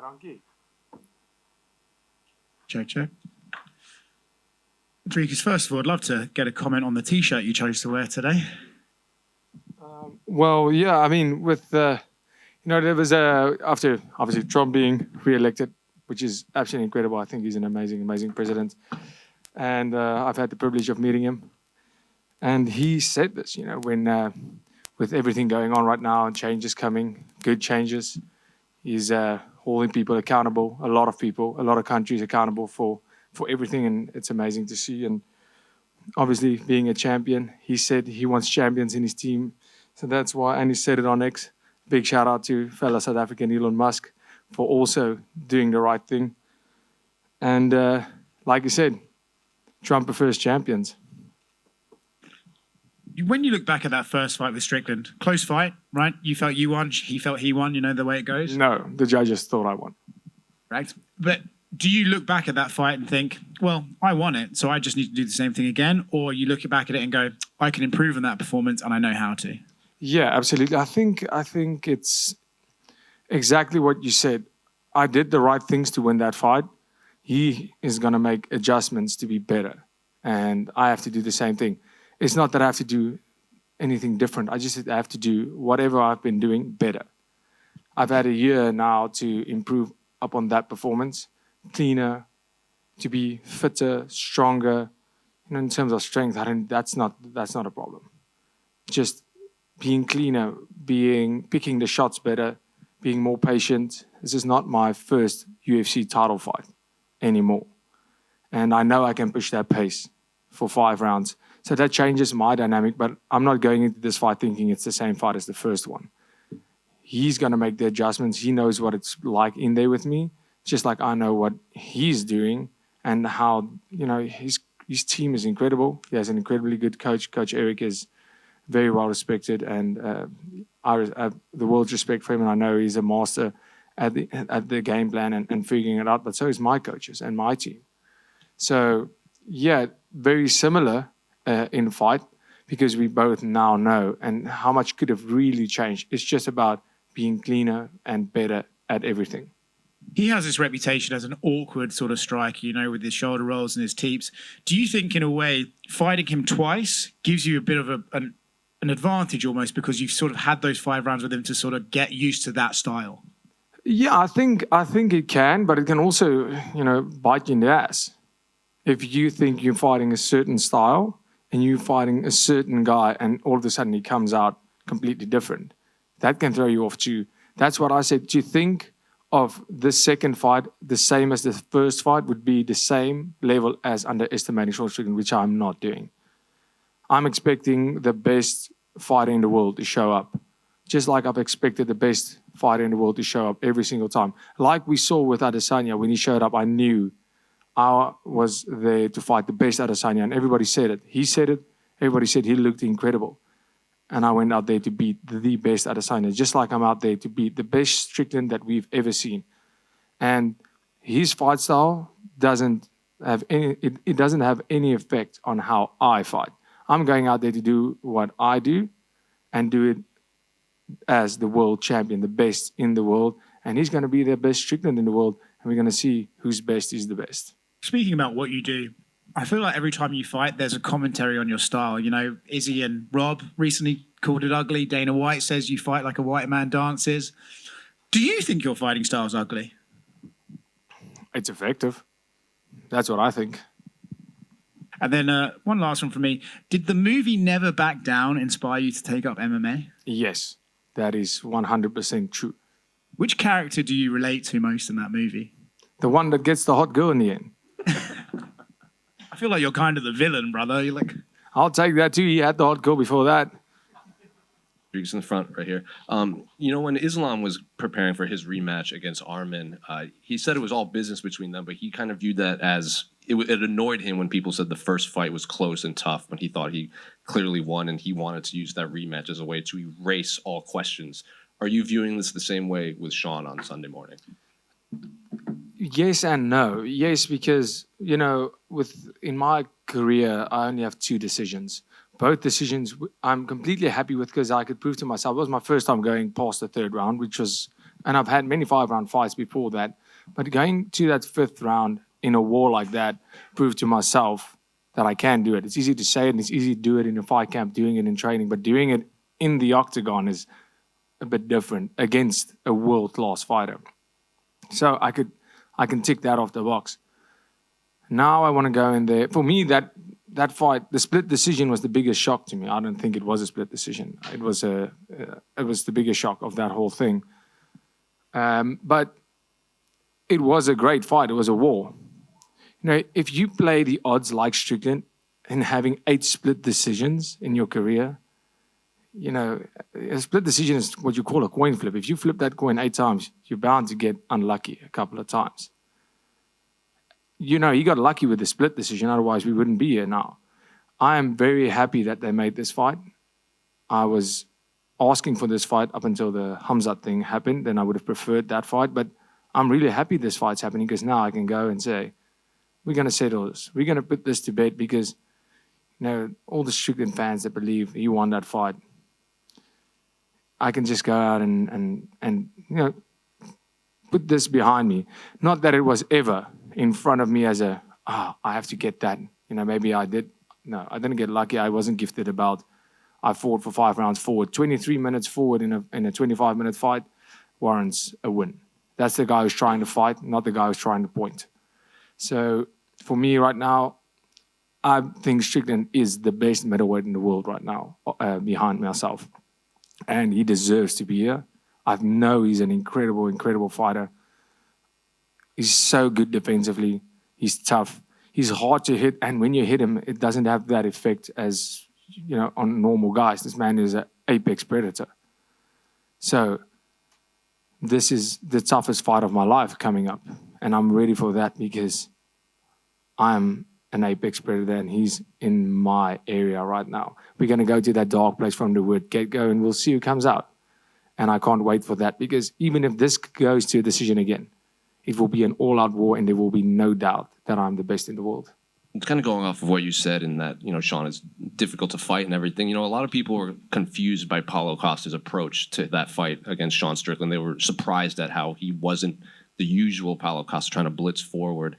dankie. Check. Dricus, first of all, I'd love to get a comment on the T-shirt you chose to wear today. Well, yeah, I mean, with there was after obviously Trump being re-elected, which is absolutely incredible. I think he's an amazing president, and I've had the privilege of meeting him. And he said this, when with everything going on right now and changes coming, good changes, he's holding people accountable, a lot of countries accountable for everything, and it's amazing to see. And obviously, being a champion, he said he wants champions in his team. So that's why, and he said it on X. Big shout out to fellow South African Elon Musk for also doing the right thing. And like you said, Trump prefers champions. When you look back at that first fight with Strickland, close fight, right? You felt you won, he felt he won, the way it goes? No, the judges thought I won. Right. But do you look back at that fight and think, well, I won it, so I just need to do the same thing again? Or you look back at it and go, I can improve on that performance and I know how to? Yeah, absolutely. I think it's exactly what you said. I did the right things to win that fight. He is going to make adjustments to be better. And I have to do the same thing. It's not that I have to do anything different. I just have to do whatever I've been doing better. I've had a year now to improve upon that performance, cleaner, to be fitter, stronger. In terms of strength, that's not a problem. Just being cleaner, picking the shots better, being more patient. This is not my first UFC title fight anymore. And I know I can push that pace for 5 rounds. So that changes my dynamic, but I'm not going into this fight thinking it's the same fight as the first one. He's going to make the adjustments. He knows what it's like in there with me, just like I know what he's doing and how, his team is incredible. He has an incredibly good coach. Coach Eric is very well respected, and I have the world's respect for him, and I know he's a master at the game plan and figuring it out, but so is my coaches and my team. So, yeah, very similar in fight because we both now know, and how much could have really changed. It's just about being cleaner and better at everything. He has this reputation as an awkward sort of striker, with his shoulder rolls and his teeps. Do you think, in a way, fighting him twice gives you a bit of an advantage almost because you've sort of had those 5 rounds with him to sort of get used to that style? Yeah, I think it can, but it can also, bite you in the ass. If you think you're fighting a certain style and you're fighting a certain guy and all of a sudden he comes out completely different, that can throw you off too. That's what I said. To think of the second fight the same as the first fight would be the same level as underestimating Sean Strickland, which I'm not doing. I'm expecting the best fighter in the world to show up, just like I've expected the best fighter in the world to show up every single time. Like we saw with Adesanya, when he showed up, I knew I was there to fight the best Adesanya, and everybody said it. He said it. Everybody said he looked incredible. And I went out there to beat the best Adesanya, just like I'm out there to beat the best Strickland that we've ever seen. And his fight style doesn't have any effect on how I fight. I'm going out there to do what I do and do it as the world champion, the best in the world. And he's going to be the best Strickland in the world. And we're going to see whose best is the best. Speaking about what you do, I feel like every time you fight, there's a commentary on your style. Izzy and Rob recently called it ugly. Dana White says you fight like a white man dances. Do you think your fighting style is ugly? It's effective. That's what I think. And then one last one from me. Did the movie Never Back Down inspire you to take up MMA? Yes, that is 100% true. Which character do you relate to most in that movie? The one that gets the hot girl in the end. I feel like you're kind of the villain, brother. You're like... I'll take that too. He had the hot girl before that. Dricus in the front right here. When Islam was preparing for his rematch against Arman, he said it was all business between them, but he kind of viewed that as it annoyed him when people said the first fight was close and tough, when he thought he clearly won and he wanted to use that rematch as a way to erase all questions. Are you viewing this the same way with Sean on Sunday morning? Yes and no. Yes, because, in my career, I only have 2 decisions. Both decisions I'm completely happy with because I could prove to myself. It was my first time going past the 3rd round, which was And I've had many 5-round fights before that. But going to that 5th round in a war like that proved to myself that I can do it. It's easy to say it, and it's easy to do it in a fight camp, doing it in training, but doing it in the octagon is a bit different against a world-class fighter. So I can tick that off the box. Now I want to go in there. For me, that fight, the split decision was the biggest shock to me. I don't think it was a split decision. It was the biggest shock of that whole thing. But it was a great fight. It was a war. You know, if you play the odds like Strickland and having 8 split decisions in your career, you know, a split decision is what you call a coin flip. If you flip that coin 8 times, you're bound to get unlucky a couple of times. You know, he got lucky with the split decision. Otherwise, we wouldn't be here now. I am very happy that they made this fight. I was asking for this fight up until the Hamzat thing happened. Then I would have preferred that fight. But I'm really happy this fight's happening because now I can go and say, we're going to settle this. We're going to put this to bed because, you know, all the Strickland fans that believe he won that fight, I can just go out and you know, put this behind me. Not that it was ever in front of me as a, I have to get that. You know, maybe I did. No, I didn't get lucky. I wasn't gifted about, I fought for 5 rounds forward. 23 minutes forward in a 25-minute fight warrants a win. That's the guy who's trying to fight, not the guy who's trying to point. So for me right now, I think Strickland is the best middleweight in the world right now, behind myself. And he deserves to be here. I know he's an incredible, incredible fighter. He's so good defensively. He's tough. He's hard to hit. And when you hit him, it doesn't have that effect as, you know, on normal guys. This man is an apex predator. So this is the toughest fight of my life coming up. And I'm ready for that because I'm an apex predator and he's in my area right now. We're going to go to that dark place from the word get-go and we'll see who comes out. And I can't wait for that because even if this goes to a decision again, it will be an all-out war and there will be no doubt that I'm the best in the world. It's kind of going off of what you said in that, you know, Sean, it's difficult to fight and everything. You know, a lot of people were confused by Paulo Costa's approach to that fight against Sean Strickland. They were surprised at how he wasn't the usual Paulo Costa trying to blitz forward.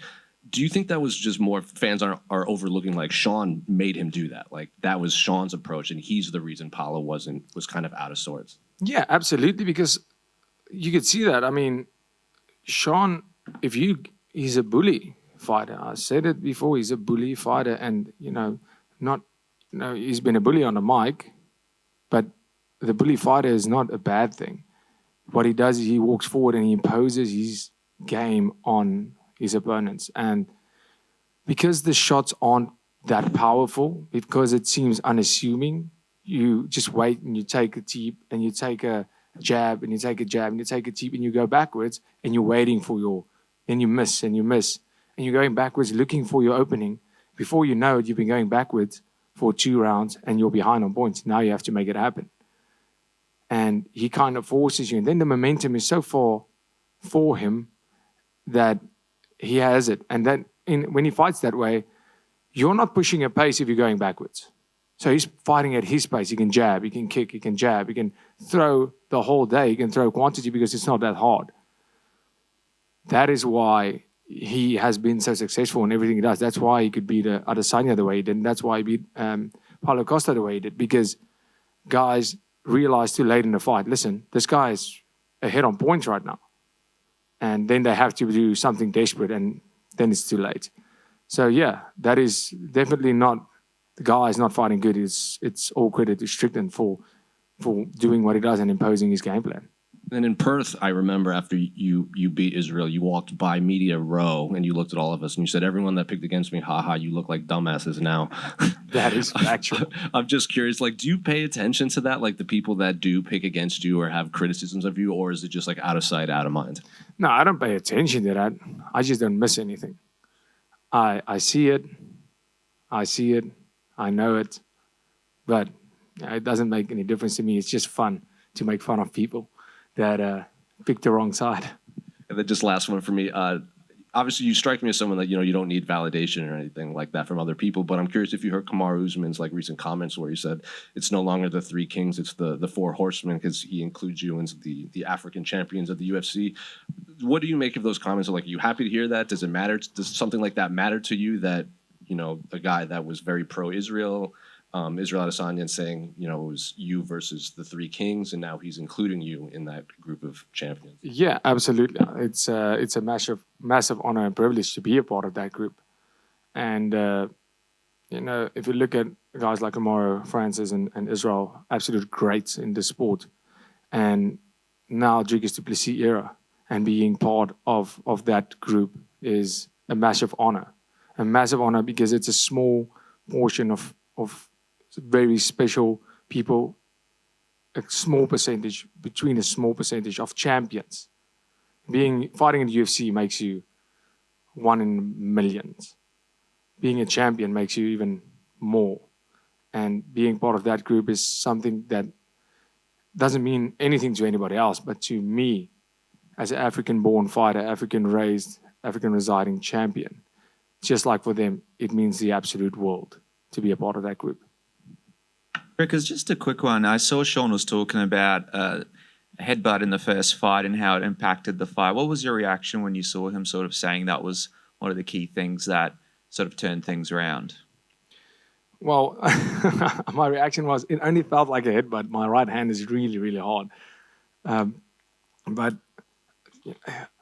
Do you think that was just more fans are overlooking, like Sean made him do that? Like that was Sean's approach and he's the reason Paulo was kind of out of sorts? Yeah, absolutely, because you could see that. I mean, Sean, he's a bully fighter. I said it before, he's a bully fighter and, you know, he's been a bully on the mic, but the bully fighter is not a bad thing. What he does is he walks forward and he imposes his game on his opponents. And because the shots aren't that powerful, because it seems unassuming, you just wait and you take a teep and you take a jab and you take a jab and you take a teep and you go backwards and you're waiting for then you miss and you miss. And you're going backwards looking for your opening. Before you know it, you've been going backwards for 2 rounds and you're behind on points. Now you have to make it happen. And he kind of forces you. And then the momentum is so far for him that he has it. And then when he fights that way, you're not pushing a pace if you're going backwards. So he's fighting at his pace. He can jab, he can kick, he can jab, he can throw the whole day. He can throw quantity because it's not that hard. That is why he has been so successful in everything he does. That's why he could beat Adesanya the way he did. And that's why he beat Paulo Costa the way he did. Because guys realized too late in the fight, listen, this guy is ahead on points right now. And then they have to do something desperate and then it's too late. So yeah, that is definitely not, the guy is not fighting good. It's all credit to Strickland for doing what he does and imposing his game plan. And in Perth, I remember after you beat Israel, you walked by Media Row and you looked at all of us and you said, everyone that picked against me, haha, you look like dumbasses now. That is factual. I'm just curious, like, do you pay attention to that? Like the people that do pick against you or have criticisms of you, or is it just like out of sight, out of mind? No, I don't pay attention to that. I just don't miss anything. I see it. I know it. But it doesn't make any difference to me. It's just fun to make fun of people that picked the wrong side. And then just last one for me. obviously, you strike me as someone that you don't need validation or anything like that from other people. But I'm curious if you heard Kamaru Usman's like recent comments where he said it's no longer the three kings, it's the four horsemen, because he includes you as the African champions of the UFC. What do you make of those comments? Like, are you happy to hear that? Does it matter? Does something like that matter to you? That a guy that was very pro-Israel, Israel Adesanya, saying it was you versus the three kings, and now he's including you in that group of champions. Yeah, absolutely. It's a massive honor and privilege to be a part of that group. And if you look at guys like Kamaru, Francis, and Israel, absolute greats in the sport, and now Dricus Du Plessis era, and being part of that group is a massive honor. A massive honor because it's a small portion of very special people, a small percentage of champions. Fighting in the UFC makes you one in millions. Being a champion makes you even more. And being part of that group is something that doesn't mean anything to anybody else, but to me, as an African-born fighter, African-raised, African-residing champion, just like for them, it means the absolute world to be a part of that group. Because just a quick one, I saw Sean was talking about a headbutt in the first fight and how it impacted the fight. What was your reaction when you saw him sort of saying that was one of the key things that sort of turned things around? Well, my reaction was it only felt like a headbutt. My right hand is really, really hard. But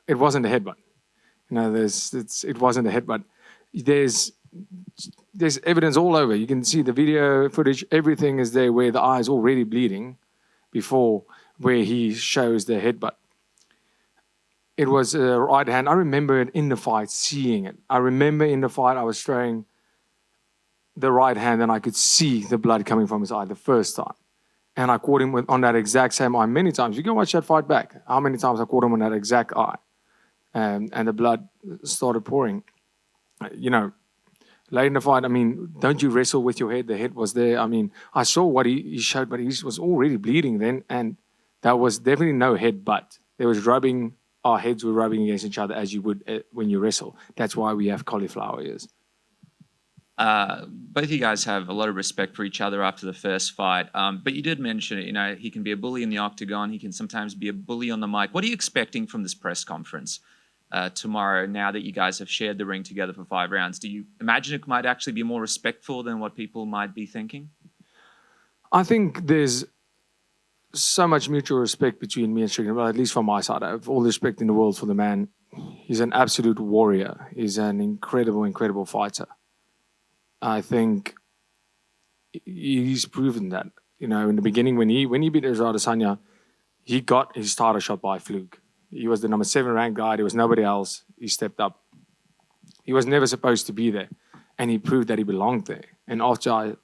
it wasn't a headbutt. It wasn't a headbutt. There's evidence all over. You can see the video footage. Everything is there where the eye is already bleeding before where he shows the headbutt. It was a right hand. I remember it in the fight, seeing it. I remember in the fight I was throwing the right hand and I could see the blood coming from his eye the first time. And I caught him on that exact same eye many times. You can watch that fight back. How many times I caught him on that exact eye. And the blood started pouring. Late in the fight, don't you wrestle with your head? The head was there. I saw what he showed, but he was already bleeding then. And that was definitely no headbutt. There was rubbing. Our heads were rubbing against each other as you would when you wrestle. That's why we have cauliflower ears. Both you guys have a lot of respect for each other after the first fight. But you did mention it, he can be a bully in the octagon. He can sometimes be a bully on the mic. What are you expecting from this press conference tomorrow, now that you guys have shared the ring together for 5 rounds? Do you imagine it might actually be more respectful than what people might be thinking? I think there's so much mutual respect between me and Strickland, well, at least from my side. I have all the respect in the world for the man. He's an absolute warrior. He's an incredible, incredible fighter. I think he's proven that. In the beginning, when he beat Israel Adesanya, he got his title shot by fluke. He was the number 7 ranked guy. There was nobody else. He stepped up. He was never supposed to be there. And he proved that he belonged there. And after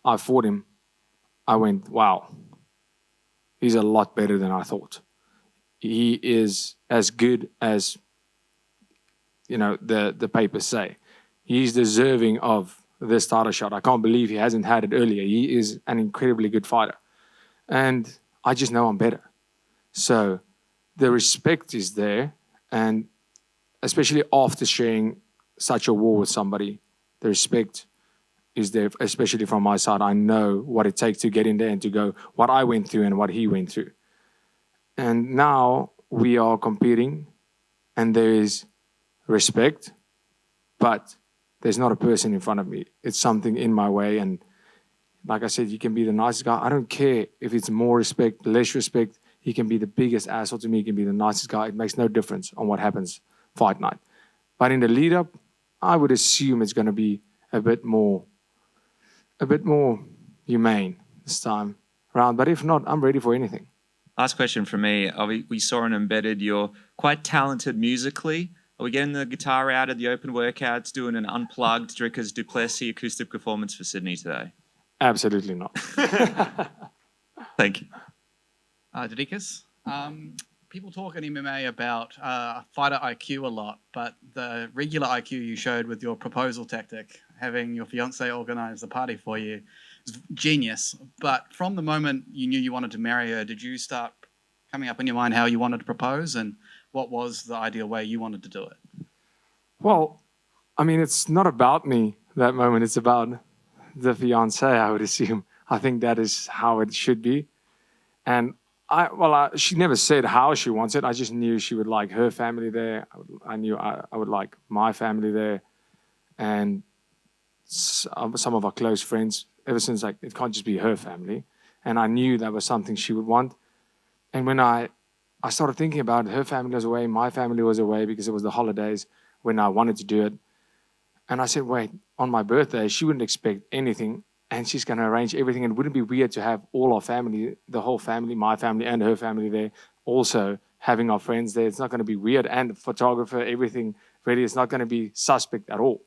I fought him, I went, wow, he's a lot better than I thought. He is as good as, the papers say. He's deserving of this title shot. I can't believe he hasn't had it earlier. He is an incredibly good fighter. And I just know I'm better. So the respect is there. And especially after sharing such a war with somebody, the respect is there, especially from my side. I know what it takes to get in there and to go what I went through and what he went through. And now we are competing and there is respect, but there's not a person in front of me. It's something in my way. And like I said, you can be the nicest guy. I don't care if it's more respect, less respect. He can be the biggest asshole to me. He can be the nicest guy. It makes no difference on what happens fight night. But in the lead up, I would assume it's going to be a bit more humane this time around. But if not, I'm ready for anything. Last question from me. We saw in Embedded you're quite talented musically. Are we getting the guitar out of the open workouts, doing an unplugged Dricus Du Plessis acoustic performance for Sydney today? Absolutely not. Thank you. Dricus, people talk in MMA about fighter IQ a lot, but the regular IQ you showed with your proposal tactic, having your fiancée organize the party for you, is genius. But from the moment you knew you wanted to marry her, did you start coming up in your mind how you wanted to propose and what was the ideal way you wanted to do it? Well, I mean, it's not about me that moment. It's about the fiance, I would assume. I think that is how it should be. And she never said how she wants it. I just knew she would like her family there. I knew I would like my family there. And some of our close friends, ever since like it can't just be her family. And I knew that was something she would want. And when I started thinking about it, her family was away, my family was away because it was the holidays when I wanted to do it. And I said, wait, on my birthday, she wouldn't expect anything. And she's going to arrange everything. And wouldn't it be weird to have all our family, the whole family, my family and her family there, also having our friends there? It's not going to be weird. And the photographer, everything ready. It's not going to be suspect at all.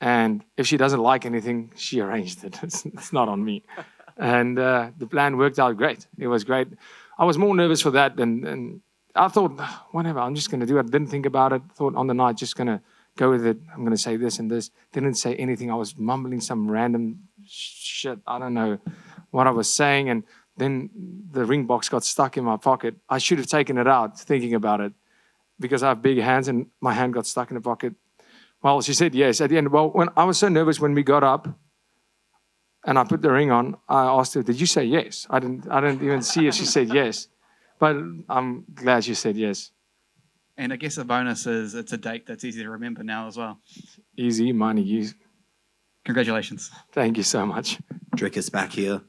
And if she doesn't like anything, she arranged it. It's not on me. And the plan worked out great. It was great. I was more nervous for that than I thought, whatever, I'm just going to do it. Didn't think about it. Thought on the night, just going to go with it. I'm going to say this and this. Didn't say anything. I was mumbling some random shit. I don't know what I was saying. And then the ring box got stuck in my pocket. I should have taken it out thinking about it because I have big hands and my hand got stuck in the pocket. Well, she said yes at the end. Well, when I was so nervous when we got up and I put the ring on, I asked her, did you say yes? I didn't even see if she said yes. But I'm glad she said yes. And I guess a bonus is it's a date that's easy to remember now as well. Easy money. Easy. Congratulations. Thank you so much. Dricus back here.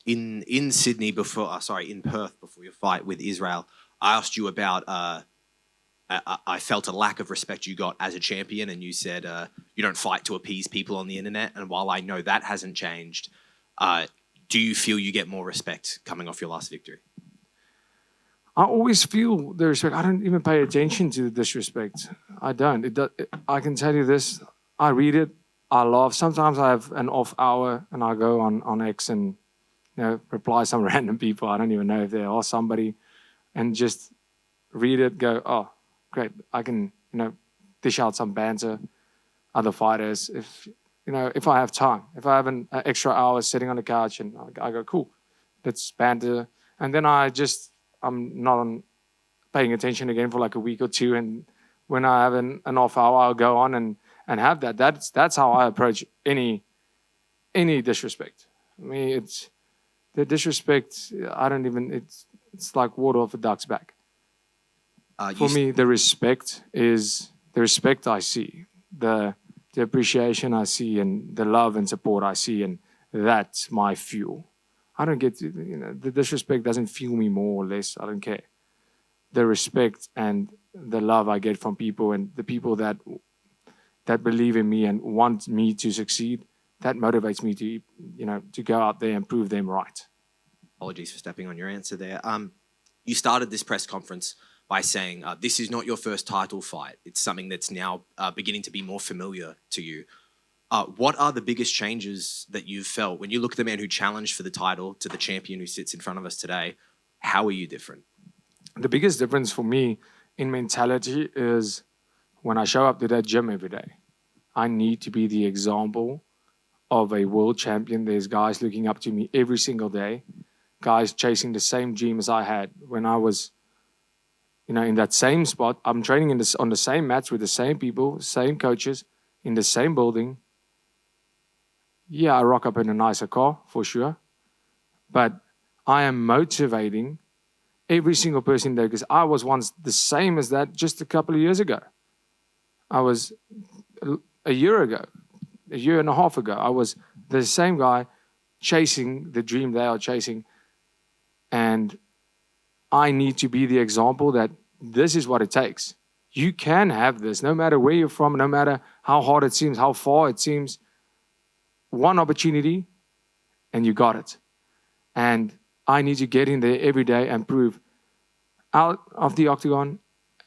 In Sydney in Perth before your fight with Israel, I asked you about I felt a lack of respect you got as a champion, and you said you don't fight to appease people on the internet. And while I know that hasn't changed, do you feel you get more respect coming off your last victory? I always feel the respect. I don't even pay attention to the disrespect. I don't. I can tell you this. I read it. I laugh. Sometimes I have an off hour and I go on X and reply some random people. I don't even know if they are somebody, and just read it. Go, oh, great. I can dish out some banter. Other fighters, if I have time, if I have an extra hour sitting on the couch, and I go, cool, let's banter, and then I'm not paying attention again for like a week or two, and when I have an off hour, I'll go on and have that. That's how I approach any disrespect. I mean, it's the disrespect. I don't even. It's like water off a duck's back. For me, the respect is the respect I see, the appreciation I see, and the love and support I see, and that's my fuel. I don't get the disrespect doesn't fuel me more or less. I don't care. The respect and the love I get from people, and the people that believe in me and want me to succeed, that motivates me to go out there and prove them right. Apologies for stepping on your answer there. You started this press conference by saying this is not your first title fight. It's something that's now beginning to be more familiar to you. What are the biggest changes that you've felt when you look at the man who challenged for the title to the champion who sits in front of us today? How are you different? The biggest difference for me in mentality is when I show up to that gym every day. I need to be the example of a world champion. There's guys looking up to me every single day, guys chasing the same dream as I had when I was in that same spot. I'm training on the same mats with the same people, same coaches, in the same building. Yeah, I rock up in a nicer car, for sure. But I am motivating every single person there because I was once the same as that just a couple of years ago. I was a year and a half ago. I was the same guy chasing the dream they are chasing. And I need to be the example that this is what it takes. You can have this, no matter where you're from, no matter how hard it seems, how far it seems. One opportunity, and you got it. And I need to get in there every day and prove out of the octagon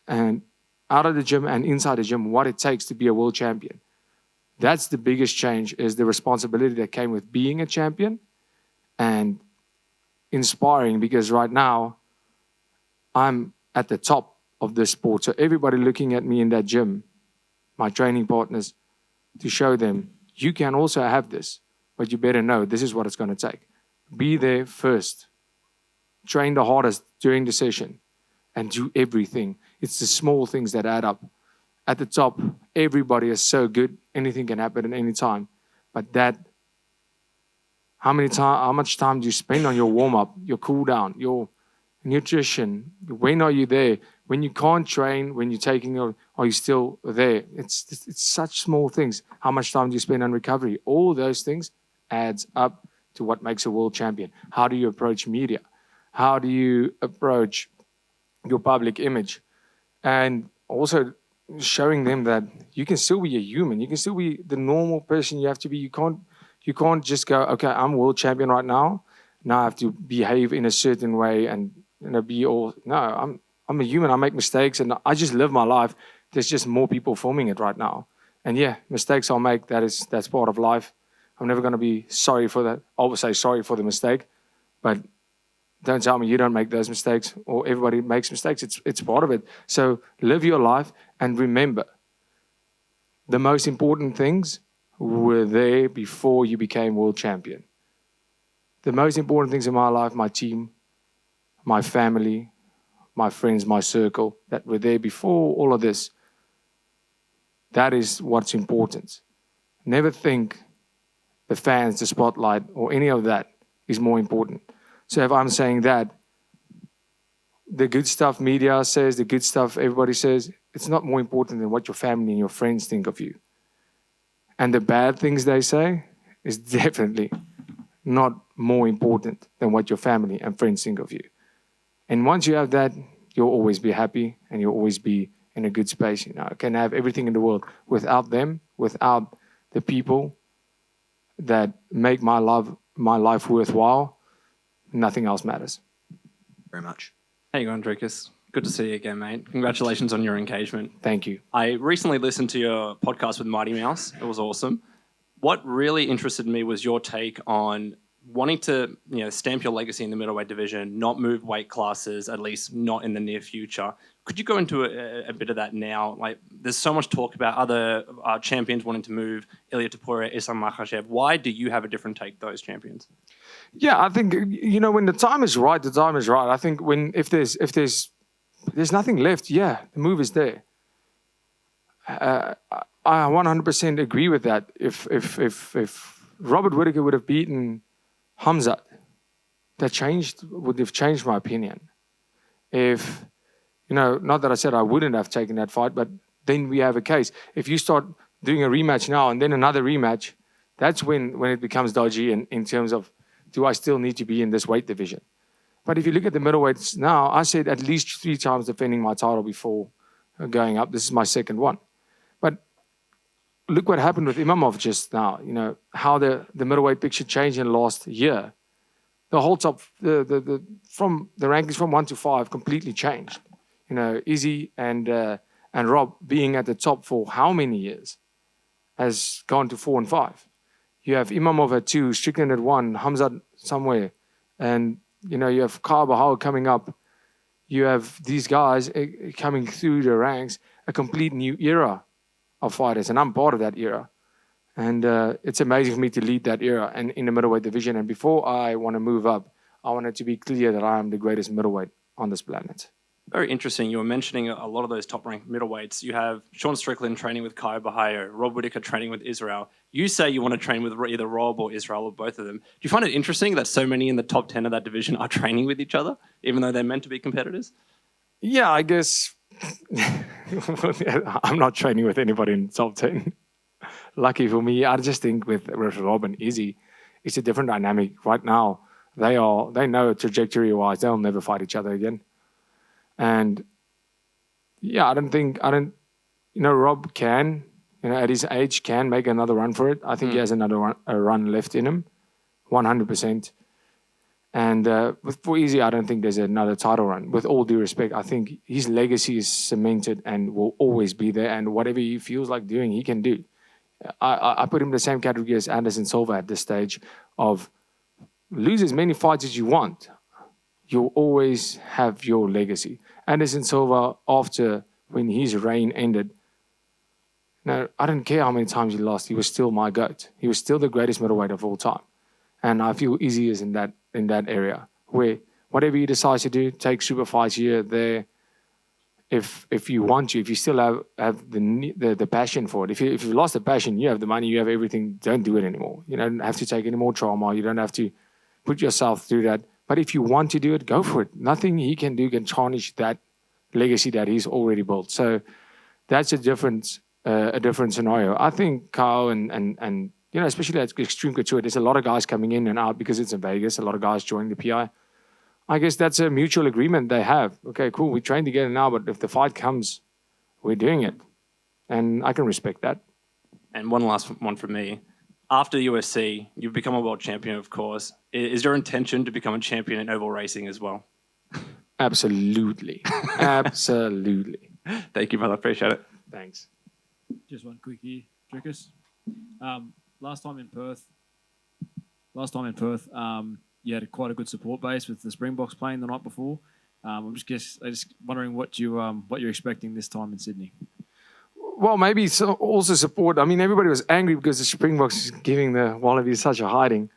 and out of the gym and inside the gym what it takes to be a world champion. That's the biggest change, is the responsibility that came with being a champion, and inspiring, because right now I'm at the top of this sport. So everybody looking at me in that gym, my training partners, to show them, you can also have this, but you better know this is what it's going to take. Be there first. Train the hardest during the session and do everything. It's the small things that add up. at the top, everybody is so good. Anything can happen at any time. But how much time do you spend on your warm-up, your cool-down, your nutrition? When are you there? When you can't train, when you're taking, are you still there? It's such small things. How much time do you spend on recovery? All those things adds up to what makes a world champion. How do you approach media? How do you approach your public image? And also showing them that you can still be a human. You can still be the normal person you have to be. You can't just go, okay, I'm world champion right now. Now I have to behave in a certain way and be all. No, I'm a human. I make mistakes and I just live my life. There's just more people filming it right now. And yeah, mistakes I'll make. That's part of life. I'm never going to be sorry for that. I will say sorry for the mistake, but don't tell me you don't make those mistakes, or everybody makes mistakes. It's part of it. So live your life and remember, the most important things were there before you became world champion. The most important things in my life, my team, my family, my friends, my circle, that were there before all of this. That is what's important. Never think the fans, the spotlight, or any of that is more important. So if I'm saying that, the good stuff media says, the good stuff everybody says, it's not more important than what your family and your friends think of you. And the bad things they say is definitely not more important than what your family and friends think of you. And once you have that, you'll always be happy and you'll always be in a good space. I can have everything in the world. Without them, without the people that make my life worthwhile, nothing else matters. Very much. How you going, Dricus? Good to see you again, mate. Congratulations on your engagement. Thank you. I recently listened to your podcast with Mighty Mouse. It was awesome. What really interested me was your take on wanting to, stamp your legacy in the middleweight division, not move weight classes, at least not in the near future. Could you go into a bit of that now? Like, there's so much talk about other champions wanting to move, Ilia Topuria, Islam Makhachev. Why do you have a different take, those champions? Yeah, I think, when the time is right, the time is right. I think if there's nothing left, the move is there. I 100% agree with that. If Robert Whittaker would have beaten Hamzat, would have changed my opinion. If, not that I said I wouldn't have taken that fight, but then we have a case. If you start doing a rematch now and then another rematch, that's when it becomes dodgy in terms of, do I still need to be in this weight division? But if you look at the middleweights now, I said at least 3 times defending my title before going up. This is my second one. But look what happened with Imamov just now. How the middleweight picture changed in the last year. The whole top, from the rankings from 1 to 5 completely changed. Izzy and Rob being at the top for how many years has gone to 4 and 5. You have Imamov at 2, Strickland at 1, Hamzat somewhere, and you have Kyle Bahal coming up. You have these guys coming through the ranks, a complete new era of fighters, and I'm part of that era. And it's amazing for me to lead that era and in the middleweight division. And before I want to move up, I want it to be clear that I am the greatest middleweight on this planet. Very interesting. You were mentioning a lot of those top-ranked middleweights. You have Sean Strickland training with Kai Bahayo, Rob Whittaker training with Israel. You say you want to train with either Rob or Israel or both of them. Do you find it interesting that so many in the top 10 of that division are training with each other, even though they're meant to be competitors? Yeah, I guess I'm not training with anybody in the top 10. Lucky for me. I just think with Rob and Izzy, it's a different dynamic. Right now, they know trajectory-wise, they'll never fight each other again. And I don't, Rob can, at his age, can make another run for it. I think he has another run left in him, 100%. And for Izzy, I don't think there's another title run. With all due respect, I think his legacy is cemented and will always be there. And whatever he feels like doing, he can do. I put him in the same category as Anderson Silva at this stage of lose as many fights as you want. You'll always have your legacy. Anderson Silva, when his reign ended, I don't care how many times he lost, he was still my GOAT. He was still the greatest middleweight of all time. And I feel Izzy is in that area where whatever he decides to do, take super fights here, there, if you want to, if you still have the passion for it, if you've lost the passion, you have the money, you have everything, don't do it anymore. You don't have to take any more trauma. You don't have to put yourself through that. But if you want to do it, go for it. Nothing he can do can tarnish that legacy that he's already built. So that's a different scenario. I think Kyle and especially at Extreme Couture, there's a lot of guys coming in and out because it's in Vegas. A lot of guys joining the PI. I guess that's a mutual agreement they have. Okay, cool. We train together now, but if the fight comes, we're doing it, and I can respect that. And one last one from me. After UFC, you've become a world champion, of course. Is your intention to become a champion in oval racing as well? Absolutely. Absolutely. Thank you, brother. Appreciate it. Thanks. Just one quickie, Dricus. Last time in Perth, you had quite a good support base with the Springboks playing the night before. I'm just wondering what you're expecting this time in Sydney. Well, maybe also support. I mean, everybody was angry because the Springboks is giving the Wallabies such a hiding.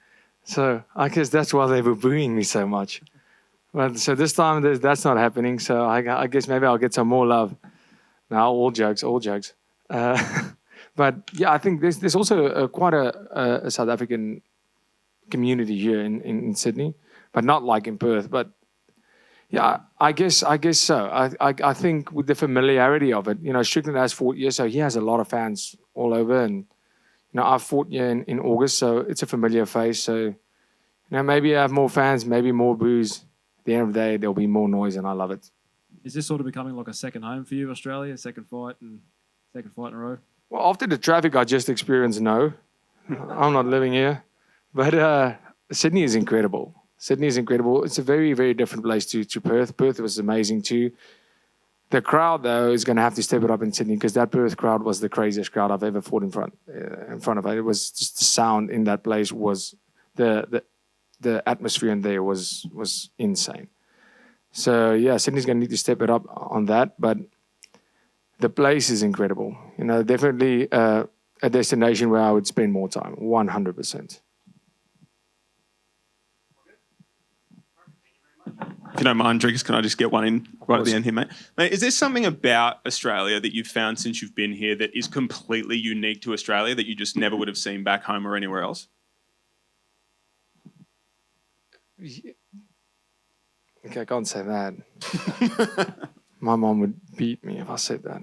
So I guess that's why they were booing me so much. But so this time that's not happening. So I guess maybe I'll get some more love. Now, all jokes. But yeah, I think there's also quite a South African community here in Sydney, but not like in Perth. But yeah, I guess so. I think with the familiarity of it, Strickland has fought here, so he has a lot of fans all over, and I've fought here in August, so it's a familiar face. So maybe I have more fans, maybe more boos. At the end of the day, there'll be more noise, and I love it. Is this sort of becoming like a second home for you, Australia? Second fight in a row? Well, after the traffic I just experienced, no. I'm not living here. But Sydney is incredible. It's a very, very different place to Perth. Perth was amazing too. The crowd, though, is going to have to step it up in Sydney because that Perth crowd was the craziest crowd I've ever fought in front of it. It was just the sound in that place was the atmosphere in there was insane. So yeah, Sydney's going to need to step it up on that. But the place is incredible. Definitely a destination where I would spend more time, 100%. If you don't mind, Dricus, can I just get one in right at the end here, mate? Mate, is there something about Australia that you've found since you've been here that is completely unique to Australia that you just never would have seen back home or anywhere else? Okay, I can't say that. My mom would beat me if I said that.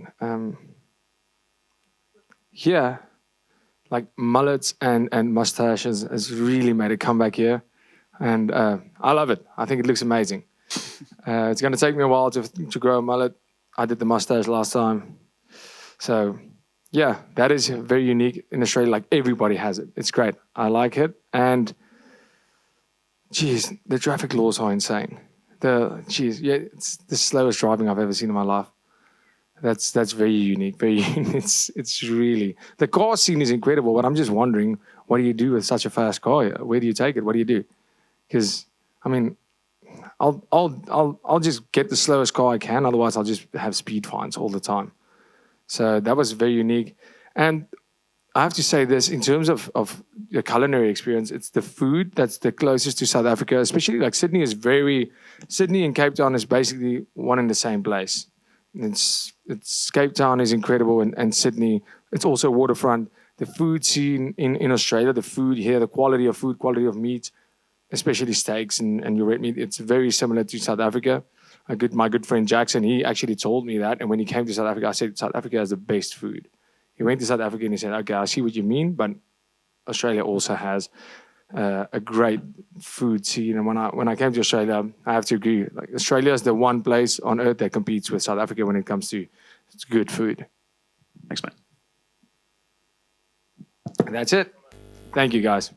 Yeah, like mullets and mustaches has really made a comeback here. And I love it. I think it looks amazing. It's going to take me a while to grow a mullet. I did the mustache last time. So, yeah, that is very unique in Australia. Like, everybody has it. It's great. I like it. And, geez, the traffic laws are insane. It's the slowest driving I've ever seen in my life. That's very unique. It's really... The car scene is incredible, but I'm just wondering, what do you do with such a fast car? Where do you take it? What do you do? Because, I mean, I'll just get the slowest car I can. Otherwise, I'll just have speed fines all the time. So that was very unique. And I have to say this, in terms of the culinary experience, it's the food that's the closest to South Africa, especially like Sydney and Cape Town is basically one in the same place. It's Cape Town is incredible and Sydney, it's also waterfront. The food scene in Australia, the food here, the quality of food, quality of meat, especially steaks and your red meat, it's very similar to South Africa. My good friend Jackson, he actually told me that. And when he came to South Africa, I said, South Africa has the best food. He went to South Africa and he said, okay, I see what you mean, but Australia also has a great food scene. And when I came to Australia, I have to agree. Like, Australia is the one place on earth that competes with South Africa when it comes to good food. Thanks, mate. And that's it. Thank you, guys.